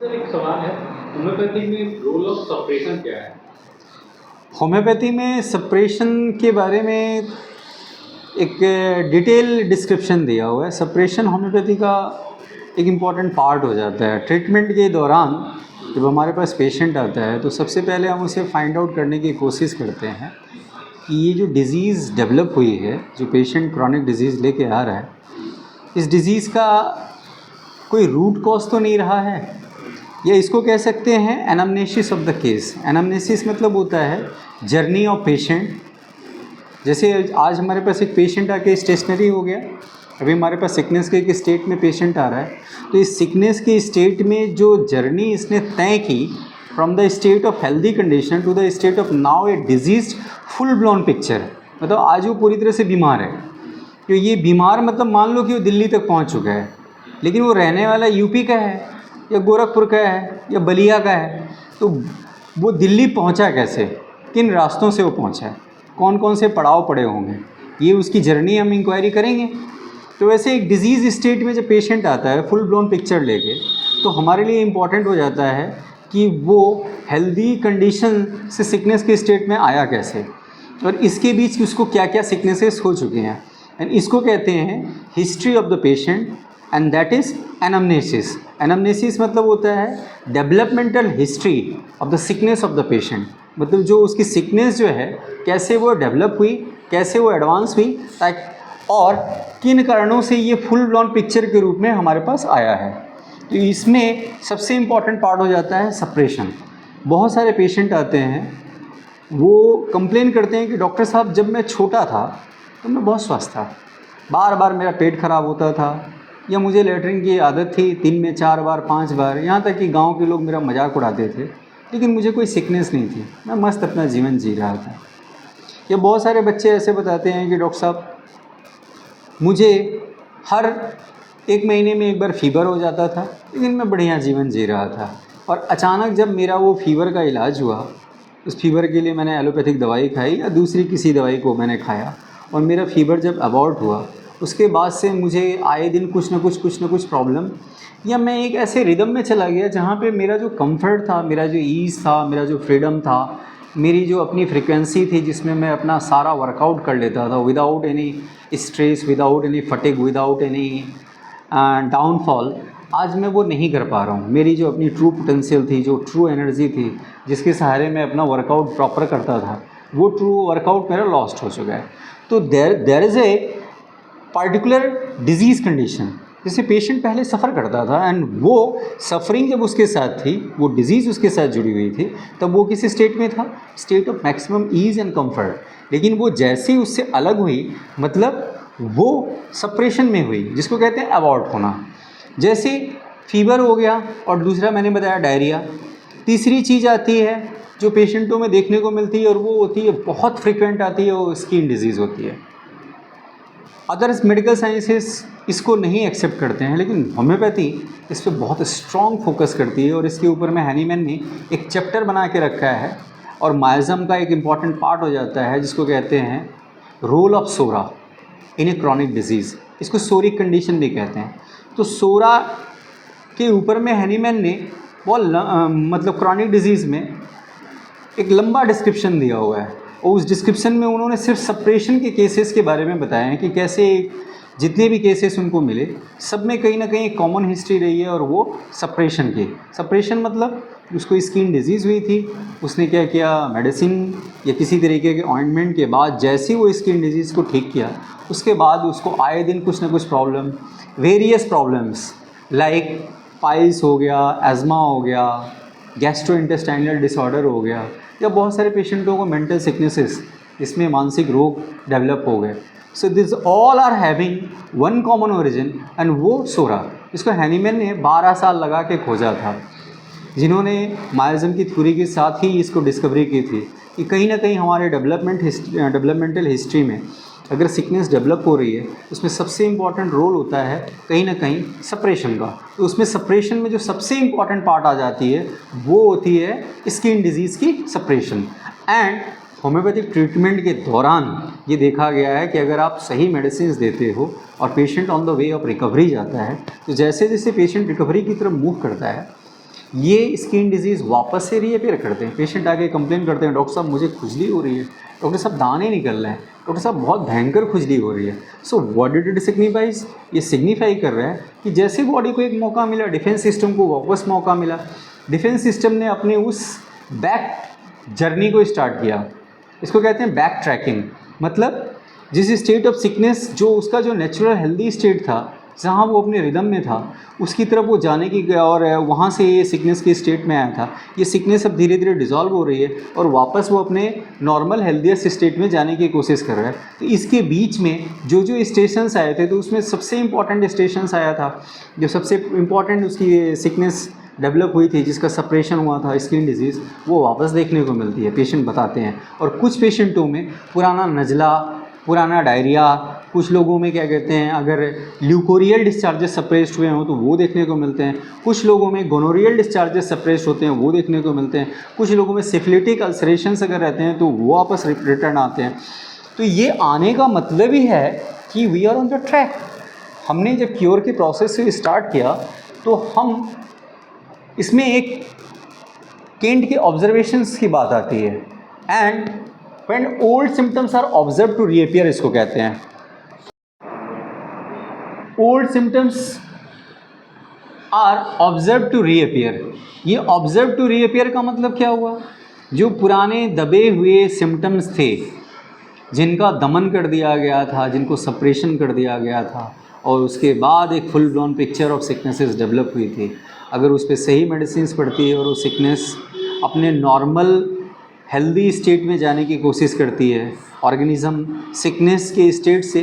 Sir एक सवाल है, होम्योपैथी में रोल ऑफ सप्रेशन क्या है? होम्योपैथी में सप्रेशन के बारे में एक डिटेल डिस्क्रिप्शन दिया हुआ है। सप्रेशन होम्योपैथी का एक इम्पॉर्टेंट पार्ट हो जाता है। ट्रीटमेंट के दौरान जब हमारे पास पेशेंट आता है तो सबसे पहले हम उसे फाइंड आउट करने की कोशिश करते हैं कि ये जो डिज़ीज़ डेवलप हुई है, जो पेशेंट क्रॉनिक डिजीज़ लेके आ रहा है, इस डिज़ीज़ का कोई रूट कॉज तो नहीं रहा है, या इसको कह सकते हैं anamnesis of the case. Anamnesis मतलब होता है जर्नी ऑफ पेशेंट। जैसे आज हमारे पास एक पेशेंट आके स्टेशनरी हो गया, अभी हमारे पास सिकनेस के एक स्टेट में पेशेंट आ रहा है, तो इस सिकनेस के स्टेट में जो जर्नी इसने तय की from the state of healthy condition to the state of now a disease full blown picture, मतलब आज वो पूरी तरह से बीमार है। तो ये बीमार मतलब मान लो कि वो दिल्ली तक पहुंच चुका है, लेकिन वो रहने वाला यूपी का है या गोरखपुर का है या बलिया का है, तो वो दिल्ली पहुंचा कैसे, किन रास्तों से वो पहुंचा है, कौन कौन से पड़ाव पड़े होंगे, ये उसकी जर्नी हम इंक्वायरी करेंगे। तो वैसे एक डिज़ीज़ स्टेट में जब पेशेंट आता है फुल ब्लोन पिक्चर लेके, तो हमारे लिए इम्पॉर्टेंट हो जाता है कि वो हेल्दी कंडीशन से सिकनेस के स्टेट में आया कैसे, और इसके बीच उसको क्या क्या सिकनेसेस हो चुके हैं। एंड इसको कहते हैं history of the patient, and that is anamnesis. Anamnesis मतलब होता है developmental history of the sickness of the patient, मतलब जो उसकी सिकनेस जो है कैसे वो डेवलप हुई, कैसे वो एडवांस हुई, और किन कारणों से ये फुल ब्लॉन पिक्चर के रूप में हमारे पास आया है। तो इसमें सबसे इम्पॉर्टेंट पार्ट हो जाता है सप्रेशन। बहुत सारे पेशेंट आते हैं, वो कंप्लेन करते हैं कि डॉक्टर साहब जब मैं छोटा था तो मैं बहुत स्वस्थ था, बार बार मेरा पेट खराब होता था, या मुझे लेटरिन की आदत थी 3 में 4 बार 5 बार, यहाँ तक कि गांव के लोग मेरा मजाक उड़ाते थे, लेकिन मुझे कोई सिकनेस नहीं थी, मैं मस्त अपना जीवन जी रहा था। या बहुत सारे बच्चे ऐसे बताते हैं कि डॉक्टर साहब मुझे हर 1 महीने में एक बार फीवर हो जाता था, लेकिन मैं बढ़िया जीवन जी रहा था, और अचानक जब मेरा वो फीवर का इलाज हुआ, उस फीवर के लिए मैंने एलोपैथिक दवाई खाई या दूसरी किसी दवाई को मैंने खाया, और मेरा फीवर जब अबॉर्ट हुआ, उसके बाद से मुझे आए दिन कुछ ना कुछ प्रॉब्लम, या मैं एक ऐसे रिदम में चला गया जहाँ पे मेरा जो कंफर्ट था, मेरा जो ईज़ था, मेरा जो फ्रीडम था, मेरी जो अपनी फ्रीक्वेंसी थी जिसमें मैं अपना सारा वर्कआउट कर लेता था without any stress, without any fatigue, without any downfall, आज मैं वो नहीं कर पा रहा हूँ। मेरी जो अपनी ट्रू पोटेंशियल थी, जो ट्रू एनर्जी थी, जिसके सहारे मैं अपना वर्कआउट प्रॉपर करता था, वो ट्रू वर्कआउट मेरा लॉस्ट हो चुका है। तो there is a particular disease condition, जैसे पेशेंट पहले सफ़र करता था, एंड वो सफरिंग जब उसके साथ थी, वो डिज़ीज़ उसके साथ जुड़ी हुई थी, तब वो किस स्टेट में था, state of maximum ease and comfort. लेकिन वो जैसे ही उससे अलग हुई, मतलब वो सप्रेशन में हुई, जिसको कहते हैं अबॉर्ट होना। जैसे फीवर हो गया, और दूसरा मैंने बताया डायरिया। तीसरी चीज़ आती है जो पेशेंटों में देखने को मिलती है, और वो होती है बहुत फ्रिक्वेंट आती है, वो स्किन डिजीज़ होती है। अदर्स मेडिकल साइंसेस इसको नहीं एक्सेप्ट करते हैं, लेकिन होम्योपैथी इस पर बहुत स्ट्रॉन्ग फोकस करती है, और इसके ऊपर में हैनीमैन ने एक चैप्टर बना के रखा है, और माइज़म का एक इम्पॉर्टेंट पार्ट हो जाता है, जिसको कहते हैं role of psora in a chronic disease. इसको सोरिक कंडीशन भी कहते हैं। तो सोरा के ऊपर में हैनीमैन ने बहुत मतलब क्रॉनिक डिजीज़ में एक लंबा डिस्क्रिप्शन दिया हुआ है, और उस डिस्क्रिप्शन में उन्होंने सिर्फ सप्रेशन के केसेस के बारे में बताया है कि कैसे जितने भी केसेस उनको मिले, सब में कहीं ना कहीं एक कॉमन हिस्ट्री रही है, और वो सप्रेशन की। सप्रेशन मतलब उसको स्किन डिजीज़ हुई थी, उसने क्या किया, मेडिसिन या किसी तरीके के ऑइंटमेंट के बाद जैसे ही वो स्किन डिजीज़ को ठीक किया, उसके बाद उसको आए दिन कुछ ना कुछ problem, various problems like piles हो गया, एज़मा हो गया, गैस्ट्रोइंटेस्टाइनल डिसऑर्डर हो गया, या बहुत सारे पेशेंटों को मेंटल सिकनेसेस, इसमें मानसिक रोग डेवलप हो गए। So this all are having one common origin, and वो सोरा, इसको हैनीमैन ने 12 साल लगा के खोजा था, जिन्होंने माइज़म की थ्योरी के साथ ही इसको डिस्कवरी की थी कि कहीं ना कहीं हमारे डेवलपमेंटल हिस्ट्री में अगर सिकनेस डेवलप हो रही है, उसमें सबसे इम्पॉर्टेंट रोल होता है कहीं ना कहीं सप्रेशन का। तो उसमें सप्रेशन में जो सबसे इम्पॉर्टेंट पार्ट आ जाती है, वो होती है स्किन डिजीज़ की सप्रेशन। एंड होम्योपैथिक ट्रीटमेंट के दौरान ये देखा गया है कि अगर आप सही मेडिसिन देते हो और patient on the way of recovery जाता है, तो जैसे जैसे पेशेंट रिकवरी की तरफ मूव करता है, ये स्किन डिजीज़ वापस से रीअपीयर करते हैं। पेशेंट आके कंप्लेन करते हैं, डॉक्टर साहब मुझे खुजली हो रही है, डॉक्टर साहब दाने निकल रहे हैं, डॉक्टर साहब बहुत भयंकर खुजली हो रही है। So what did it signifies? ये सिग्निफाई कर रहा है कि जैसे बॉडी को एक मौका मिला, डिफेंस सिस्टम को वापस मौका मिला, डिफेंस सिस्टम ने अपने उस बैक जर्नी को स्टार्ट किया। इसको कहते हैं बैक ट्रैकिंग। मतलब जिस स्टेट ऑफ सिकनेस, जो उसका जो नेचुरल हेल्दी स्टेट था, जहाँ वो अपने रिदम में था, उसकी तरफ वो जाने की, और वहाँ से ये सिकनेस के स्टेट में आया था। ये सिकनेस अब धीरे धीरे डिज़ोल्व हो रही है और वापस वो अपने नॉर्मल हेल्दीएस्ट स्टेट में जाने की कोशिश कर रहा है। तो इसके बीच में जो जो स्टेशंस आए थे, तो उसमें सबसे इम्पॉर्टेंट स्टेशंस आया था, जो सबसे इम्पॉर्टेंट उसकी सिकनेस डेवलप हुई थी, जिसका सप्रेशन हुआ था, स्किन डिजीज़, वो वापस देखने को मिलती है, पेशेंट बताते हैं। और कुछ पेशेंटों में पुराना नज़ला, पुराना डायरिया, कुछ लोगों में क्या कहते हैं, अगर ल्यूकोरियल डिस्चार्जेस सप्रेस्ड हुए हों तो वो देखने को मिलते हैं। कुछ लोगों में गोनोरियल डिस्चार्जेस सप्रेस्ड होते हैं, वो देखने को मिलते हैं। कुछ लोगों में सिफिलिटिक अल्सरेशंस अगर रहते हैं तो वो वापस रिटर्न आते हैं। तो ये आने का मतलब ही है कि we are on the track. हमने जब क्योर के प्रोसेस से स्टार्ट किया तो हम इसमें एक केंट के ऑब्जर्वेशंस की बात आती है। And when old symptoms are observe to reappear, इसको कहते हैं। Old symptoms are observe to reappear. ये ऑब्जर्व टू रीअपीयर का मतलब क्या हुआ? जो पुराने दबे हुए सिम्टम्स थे, जिनका दमन कर दिया गया था, जिनको सप्रेशन कर दिया गया था, और उसके बाद एक full blown picture of sicknesses develop हुई थी, अगर उस पर सही मेडिसिन्स पड़ती है और वो सिकनेस अपने नॉर्मल हेल्दी स्टेट में जाने की कोशिश करती है, ऑर्गेनिज्म सिकनेस के स्टेट से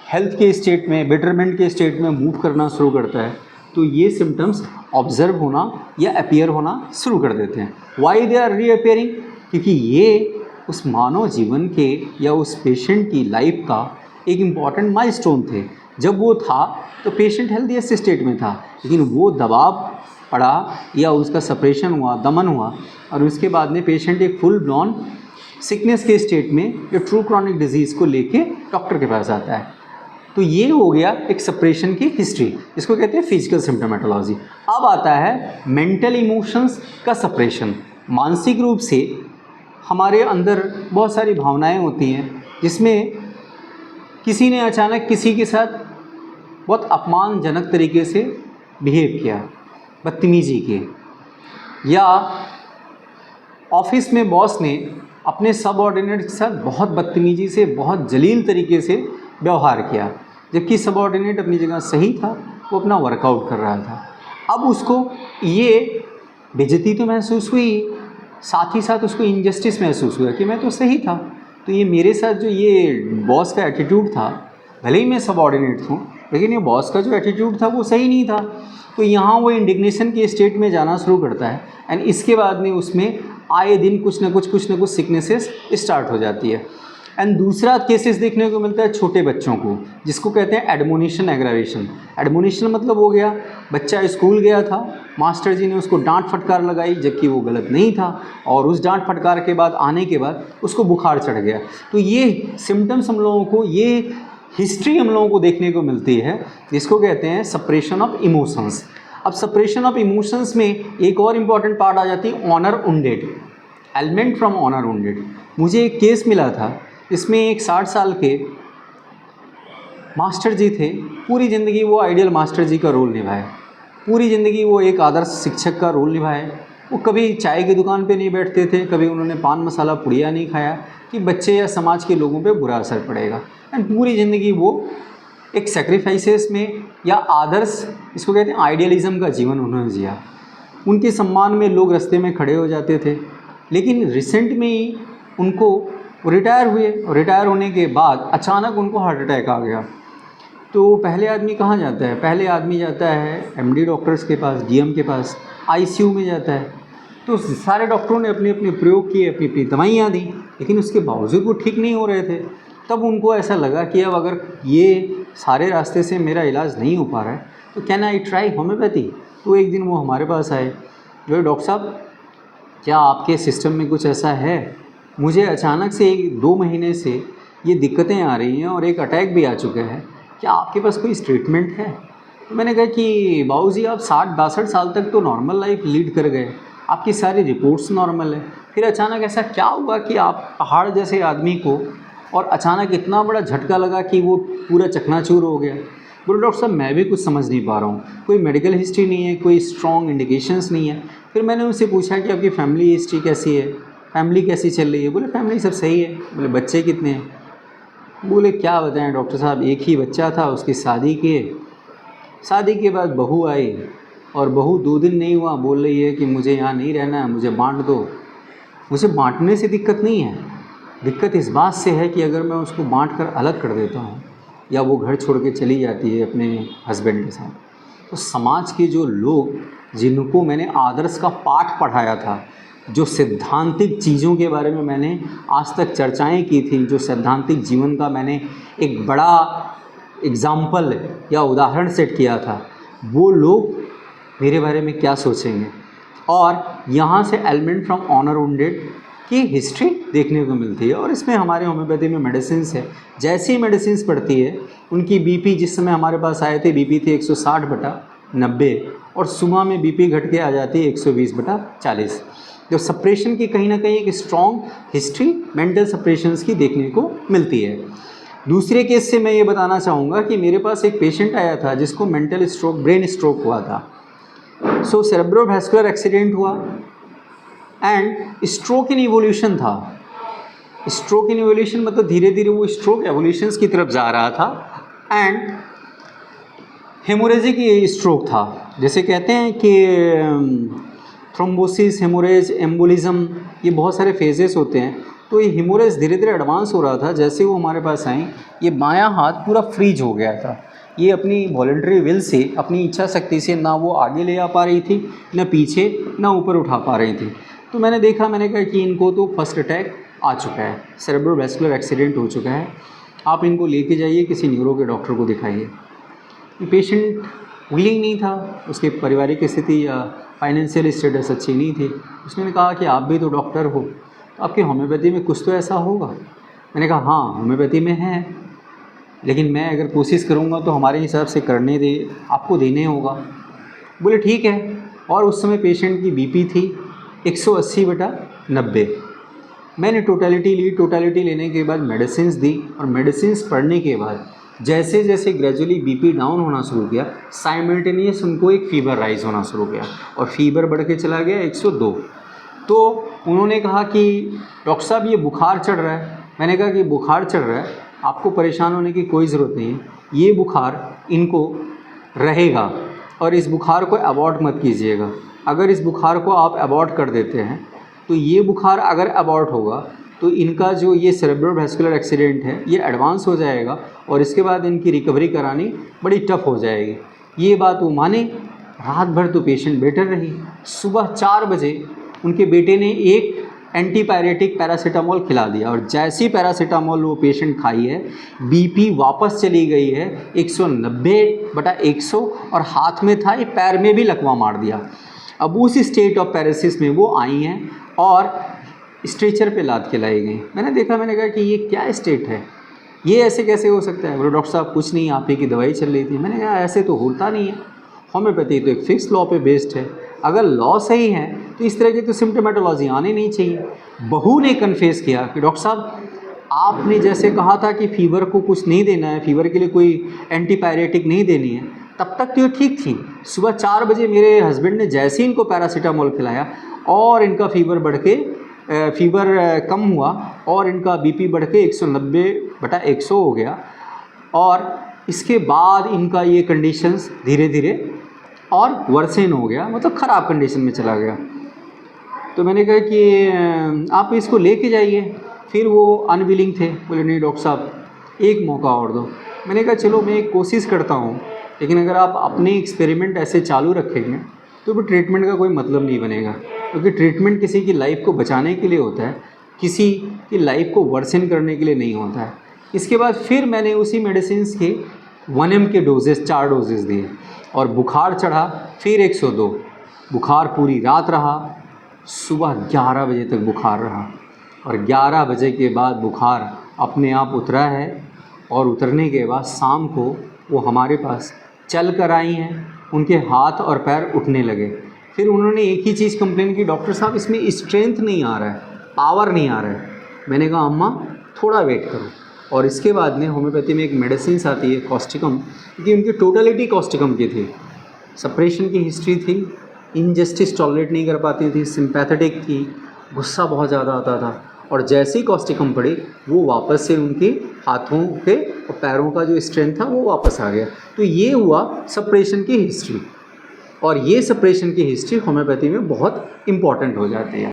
हेल्थ के स्टेट में, बेटरमेंट के स्टेट में मूव करना शुरू करता है, तो ये सिम्टम्स ऑब्जर्व होना या अपीयर होना शुरू कर देते हैं। Why they are reappearing? क्योंकि ये उस मानव जीवन के या उस पेशेंट की लाइफ का एक इम्पॉर्टेंट माइलस्टोन थे। जब वो था तो पेशेंट हेल्दीएस्ट स्टेट में था, लेकिन वो दबाव पड़ा या उसका सप्रेशन हुआ, दमन हुआ, और उसके बाद में पेशेंट एक फुल ब्लॉन सिकनेस के स्टेट में या ट्रू क्रॉनिक डिजीज़ को लेके डॉक्टर के पास आता है। तो ये हो गया एक सप्रेशन की हिस्ट्री, इसको कहते हैं फिजिकल सिम्टोमेटोलॉजी। अब आता है मेंटल इमोशंस का सप्रेशन। मानसिक रूप से हमारे अंदर बहुत सारी भावनाएं होती हैं, जिसमें किसी ने अचानक किसी के साथ बहुत अपमानजनक तरीके से बिहेव किया, बदतमीजी की, या ऑफिस में बॉस ने अपने सबऑर्डिनेट के साथ बहुत बदतमीजी से, बहुत जलील तरीके से व्यवहार किया, जबकि सबऑर्डिनेट अपनी जगह सही था, वो अपना वर्कआउट कर रहा था। अब उसको ये बेइज्जती तो महसूस हुई, साथ ही साथ उसको इनजस्टिस महसूस हुआ कि मैं तो सही था, तो ये मेरे साथ जो ये बॉस का एटीट्यूड था, भले ही मैं सबऑर्डिनेट हूँ, लेकिन ये बॉस का जो एटीट्यूड था वो सही नहीं था। तो यहाँ वो इंडिग्नेशन के स्टेट में जाना शुरू करता है, एंड इसके बाद में उसमें आए दिन कुछ ना कुछ सिकनेसेस स्टार्ट हो जाती है। एंड दूसरा केसेस देखने को मिलता है छोटे बच्चों को, जिसको कहते हैं एडमोनिशन एग्रावेशन। एडमोनिशन मतलब हो गया, बच्चा स्कूल गया था, मास्टर जी ने उसको डांट फटकार लगाई, जबकि वो गलत नहीं था, और उस डांट फटकार के बाद आने के बाद उसको बुखार चढ़ गया। तो ये सिम्टम्स हम लोगों को, ये हिस्ट्री हम लोगों को देखने को मिलती है, जिसको कहते हैं सप्रेशन ऑफ इमोशंस। अब सप्रेशन ऑफ इमोशंस में एक और इम्पॉर्टेंट पार्ट आ जाती है honour wounded, element from honour wounded. मुझे एक केस मिला था, इसमें एक 60 साल के मास्टर जी थे। पूरी ज़िंदगी वो आइडियल मास्टर जी का रोल निभाए, पूरी ज़िंदगी वो एक आदर्श शिक्षक का रोल निभाए। वो कभी चाय की दुकान पे नहीं बैठते थे, कभी उन्होंने पान मसाला पुड़िया नहीं खाया कि बच्चे या समाज के लोगों पे बुरा असर पड़ेगा। एंड पूरी ज़िंदगी वो एक सेक्रीफाइसेस में या आदर्श, इसको कहते हैं आइडियलिज़म का जीवन उन्होंने जिया। उनके सम्मान में लोग रास्ते में खड़े हो जाते थे। लेकिन रिसेंट में ही उनको रिटायर हुए, और रिटायर होने के बाद अचानक उनको हार्ट अटैक आ गया। तो पहले आदमी कहाँ जाता है? पहले आदमी जाता है एमडी डॉक्टर्स के पास, डीएम के पास, आईसीयू में जाता है। तो सारे डॉक्टरों ने अपने अपने प्रयोग किए, अपनी अपनी दवाइयाँ दी, लेकिन उसके बावजूद वो ठीक नहीं हो रहे थे। तब उनको ऐसा लगा कि अब अगर ये सारे रास्ते से मेरा इलाज नहीं हो पा रहा है, तो कैन आई ट्राई होम्योपैथी। तो एक दिन वो हमारे पास आए, जो डॉक्टर साहब क्या आपके सिस्टम में कुछ ऐसा है, मुझे अचानक से 1-2 महीने से ये दिक्कतें आ रही हैं और एक अटैक भी आ चुका है, क्या आपके पास कोई ट्रीटमेंट है? तो मैंने कहा कि बाबूजी आप 60-62 साल तक तो नॉर्मल लाइफ लीड कर गए, आपकी सारी रिपोर्ट्स नॉर्मल है, फिर अचानक ऐसा क्या हुआ कि आप पहाड़ जैसे आदमी को और अचानक इतना बड़ा झटका लगा कि वो पूरा चकनाचूर हो गया। बोले डॉक्टर साहब मैं भी कुछ समझ नहीं पा रहा हूँ, कोई मेडिकल हिस्ट्री नहीं है, कोई स्ट्रॉन्ग इंडिकेशंस नहीं है। फिर मैंने उनसे पूछा कि आपकी फैमिली हिस्ट्री कैसी है, फैमिली कैसी चल रही है। बोले फैमिली सब सही है। बोले बच्चे कितने हैं? बोले क्या बताएं डॉक्टर साहब, एक ही बच्चा था, उसकी शादी के बाद बहू आई और बहू 2 दिन नहीं हुआ बोल रही है कि मुझे यहाँ नहीं रहना है, मुझे बांट दो। मुझे बांटने से दिक्कत नहीं है, दिक्कत इस बात से है कि अगर मैं उसको बांट कर अलग कर देता हूँ या वो घर छोड़ के चली जाती है अपने हस्बैंड के साथ, तो समाज के जो लोग जिनको मैंने आदर्श का पाठ पढ़ाया था, जो सैद्धांतिक चीज़ों के बारे में मैंने आज तक चर्चाएं की थी, जो सैद्धांतिक जीवन का मैंने एक बड़ा एग्ज़ाम्पल या उदाहरण सेट किया था, वो लोग मेरे बारे में क्या सोचेंगे। और यहाँ से एलिमेंट फ्रॉम ऑनर वुंडेड की हिस्ट्री देखने को मिलती है। और इसमें हमारे होम्योपैथी में मेडिसिन्स है, जैसे ही मेडिसिन्स पड़ती है उनकी बीपी, जिस समय हमारे पास आए थे बीपी थी 160/90 और सुबह में बीपी घट के आ जाती है 120/40। जो सप्रेशन की कहीं ना कहीं एक स्ट्रॉन्ग हिस्ट्री मेंटल सप्रेशंस की देखने को मिलती है। दूसरे केस से मैं ये बताना चाहूँगा कि मेरे पास एक पेशेंट आया था जिसको मेंटल स्ट्रोक, ब्रेन स्ट्रोक हुआ था। सो सेरेब्रोवास्कुलर एक्सीडेंट हुआ एंड स्ट्रोक इन इवोल्यूशन था। स्ट्रोक इन इवोल्यूशन मतलब धीरे धीरे वो स्ट्रोक एवोल्यूशंस की तरफ जा रहा था एंड हेमोरेजिक स्ट्रोक था। जैसे कहते हैं कि थ्रोम्बोसिस, हेमोरेज, एम्बोलिज्म, ये बहुत सारे फेजेस होते हैं। तो ये हेमोरेज धीरे धीरे एडवांस हो रहा था। जैसे वो हमारे पास आई, ये बायां हाथ पूरा फ्रीज हो गया था। ये अपनी वॉलंटरी विल से, अपनी इच्छा शक्ति से ना वो आगे ले आ पा रही थी, ना पीछे, ना ऊपर उठा पा रही थी। तो मैंने देखा, मैंने कहा कि इनको तो फर्स्ट अटैक आ चुका है, सेरेब्रोवास्कुलर एक्सीडेंट हो चुका है, आप इनको लेके जाइए किसी न्यूरो के डॉक्टर को दिखाइए। पेशेंट विलिंग नहीं था, उसके पारिवारिक स्थिति या फाइनेंशियल स्टेटस अच्छी नहीं थी। उसने कहा कि आप भी तो डॉक्टर हो, तो आपकी होम्योपैथी में कुछ तो ऐसा होगा। मैंने कहा हाँ होम्योपैथी में है, लेकिन मैं अगर कोशिश करूँगा तो हमारे हिसाब से करने दे, आपको देने होगा। बोले ठीक है। और उस समय पेशेंट की बीपी थी 180/90। मैंने टोटलिटी ली, टोटलिटी लेने के बाद मेडिसिन्स दी और मेडिसिन्स पढ़ने के बाद जैसे जैसे ग्रेजुअली बीपी डाउन होना शुरू किया, साइमल्टेनियस उनको एक फ़ीवर राइज होना शुरू किया और फीवर बढ़ के चला गया 102। तो उन्होंने कहा कि डॉक्टर साहब ये बुखार चढ़ रहा है। मैंने कहा कि बुखार चढ़ रहा है, आपको परेशान होने की कोई ज़रूरत नहीं है, ये बुखार इनको रहेगा और इस बुखार को अबॉर्ट मत कीजिएगा। अगर इस बुखार को आप अबॉर्ट कर देते हैं तो ये बुखार अगर अबॉर्ट होगा तो इनका जो ये सेरेब्रोवास्कुलर एक्सीडेंट है ये एडवांस हो जाएगा और इसके बाद इनकी रिकवरी करानी बड़ी टफ हो जाएगी। ये बात वो माने। रात भर तो पेशेंट बेटर रही। सुबह 4 बजे उनके बेटे ने एक एंटीपायरेटिक पैरासीटामोल खिला दिया और जैसी पैरासीटामोल वो पेशेंट खाई है, बीपी वापस चली गई है 190/100 और हाथ में था, ये पैर में भी लकवा मार दिया। अब उस स्टेट ऑफ पैरालिसिस में वो आई हैं और स्ट्रेचर पे लाद के लाई गई। मैंने देखा, मैंने कहा कि ये क्या स्टेट है, ये ऐसे कैसे हो सकता है। बोले डॉक्टर साहब कुछ नहीं, आप ही की दवाई चल रही थी। मैंने कहा ऐसे तो होता नहीं है, होम्योपैथी तो एक फिक्स लॉ पे बेस्ड है। अगर लॉ सही है तो इस तरह की तो सिम्टोमेटोलॉजी आनी नहीं चाहिए। बहू ने कन्फेस किया कि डॉक्टर साहब आपने जैसे कहा था कि फ़ीवर को कुछ नहीं देना है, फ़ीवर के लिए कोई एंटीपायरेटिक नहीं देनी है, तब तक तो ये ठीक थी। सुबह 4 बजे मेरे हस्बैंड ने जैसे ही इनको पैरासीटामोल खिलाया और इनका फ़ीवर बढ़ के फ़ीवर कम हुआ और इनका बीपी बढ़ के 190/100 हो गया और इसके बाद इनका ये कंडीशंस धीरे धीरे और वर्सेन हो गया, मतलब ख़राब कंडीशन में चला गया। तो मैंने कहा कि आप इसको लेके जाइए। फिर वो अनविलिंग थे, बोले नहीं डॉक्टर साहब एक मौका और दो। मैंने कहा चलो मैं एक कोशिश करता हूँ, लेकिन अगर आप अपने एक्सपेरिमेंट ऐसे चालू रखेंगे तो भी ट्रीटमेंट का कोई मतलब नहीं बनेगा, क्योंकि ट्रीटमेंट किसी की लाइफ को बचाने के लिए होता है, किसी की लाइफ को वर्सन करने के लिए नहीं होता है। इसके बाद फिर मैंने उसी मेडिसिन के 1 mg के डोजेस 4 डोजेस दिए और बुखार चढ़ा फिर 102। बुखार पूरी रात रहा, सुबह 11 बजे तक बुखार रहा और 11 बजे के बाद बुखार अपने आप उतरा है और उतरने के बाद शाम को वो हमारे पास चल कर आई हैं, उनके हाथ और पैर उठने लगे। फिर उन्होंने एक ही चीज़ कंप्लेन की, डॉक्टर साहब इसमें स्ट्रेंथ नहीं आ रहा है, पावर नहीं आ रहा है। मैंने कहा अम्मा थोड़ा वेट करो। और इसके बाद में होम्योपैथी में एक मेडिसिन आती है कॉस्टिकम, क्योंकि उनकी टोटलिटी कॉस्टिकम की थी। सप्रेशन की हिस्ट्री थी, इनजस्टिस टॉलरेट नहीं कर पाती थी, सिंपैथेटिक थी, गुस्सा बहुत ज़्यादा आता था। और जैसे ही कॉस्टिकम पड़ी वो वापस से उनके हाथों के और पैरों का जो स्ट्रेंथ था वो वापस आ गया। तो ये हुआ सप्रेशन की हिस्ट्री, और ये सप्रेशन की हिस्ट्री होम्योपैथी में बहुत इम्पॉर्टेंट हो जाती है।